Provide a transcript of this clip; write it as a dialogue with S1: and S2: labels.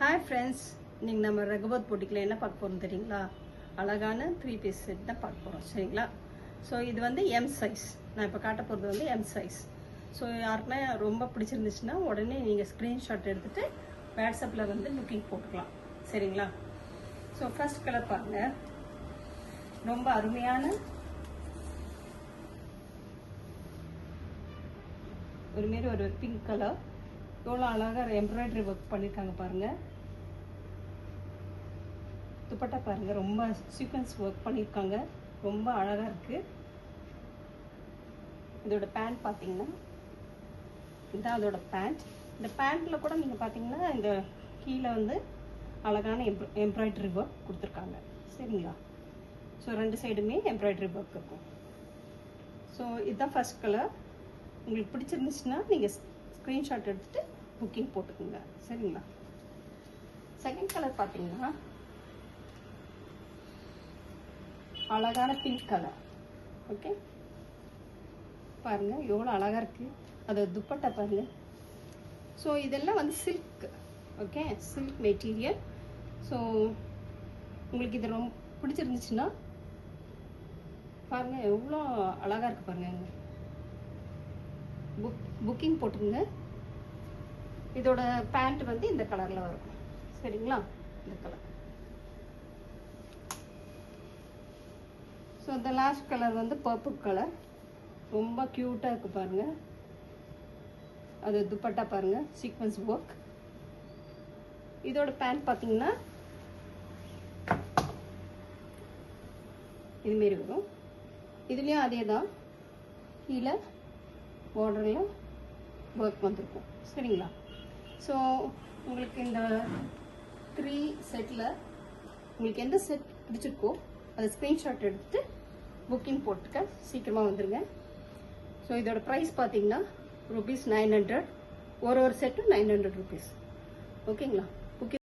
S1: Hi friends, இன்னைக்கு நம்ம ரகுபத் போட்டிக்கில் என்ன பார்க்க போகிறோம் தெரியுங்களா? அழகான 3 பீஸ் செட் தான் பார்க்க போகிறோம் சரிங்களா? ஸோ இது வந்து எம் சைஸ். நான் இப்போ காட்ட போகிறது வந்து எம் சைஸ். ஸோ யாருக்குன்னா ரொம்ப பிடிச்சிருந்துச்சுன்னா உடனே நீங்கள் ஸ்க்ரீன்ஷாட் எடுத்துகிட்டு வாட்ஸ்அப்பில் வந்து புக்கிங் போட்டுக்கலாம் சரிங்களா? ஸோ ஃபர்ஸ்ட் கலர் பாருங்கள், ரொம்ப அருமையான ஒரு பிங்க் கலர். எவ்வளோ அழகாக எம்ப்ராய்டரி ஒர்க் பண்ணியிருக்காங்க பாருங்கள். துப்பட்டா பாருங்கள், ரொம்ப சீக்வன்ஸ் ஒர்க் பண்ணியிருக்காங்க, ரொம்ப அழகாக இருக்குது. இதோட பேண்ட் பார்த்தீங்கன்னா இதுதான் அதோட பேண்ட். இந்த பேண்ட்டில் கூட நீங்கள் பார்த்தீங்கன்னா இந்த கீழே வந்து அழகான எம்ப்ராய்டரி ஒர்க் கொடுத்துருக்காங்க சரிங்களா? ஸோ ரெண்டு சைடுமே எம்ப்ராய்டரி ஒர்க் இருக்கும். ஸோ இதுதான் ஃபர்ஸ்ட் கலர். உங்களுக்கு பிடிச்சிருந்துச்சுன்னா நீங்கள் ஸ்க்ரீன்ஷாட் எடுத்துகிட்டு புக்கிங் போட்டுக்கோங்க சரிங்களா? செகண்ட் கலர் பார்த்தீங்கன்னா அழகான பிங்க் கலர். ஓகே பாருங்கள் எவ்வளோ அழகாக இருக்குது. அது துப்பட்டா பாருங்கள். ஸோ இதெல்லாம் வந்து silk. Okay silk material. So உங்களுக்கு இது ரொம்ப பிடிச்சிருந்துச்சுன்னா பாருங்கள் எவ்வளோ அழகாக இருக்குது பாருங்கள். புக்கிங் போட்டுருங்க. இதோட பேண்ட் வந்து இந்த கலரில் வரும் சரிங்களா? இந்த கலர். ஸோ இந்த லாஸ்ட் கலர் வந்து பர்பிள் கலர். ரொம்ப க்யூட்டாக இருக்குது பாருங்கள். அது துப்பட்டா பாருங்கள், சீக்வன்ஸ் ஒர்க். இதோட பேண்ட் பார்த்தீங்கன்னா இதுமாரி வரும். இதுலேயும் அதே தான், கீழே பார்டரில் ஒர்க் வந்திருக்கும் சரிங்களா? ஸோ உங்களுக்கு இந்த 3 செட்டில் உங்களுக்கு எந்த செட் பிடிச்சிருக்கோ அதை ஸ்க்ரீன்ஷாட் எடுத்துட்டு புக்கிங் போட்டுக்க சீக்கிரமாக வந்துடுங்க. ஸோ இதோட ப்ரைஸ் பார்த்தீங்கன்னா ₹900. ஒரு செட்டும் ₹900 ஓகேங்களா?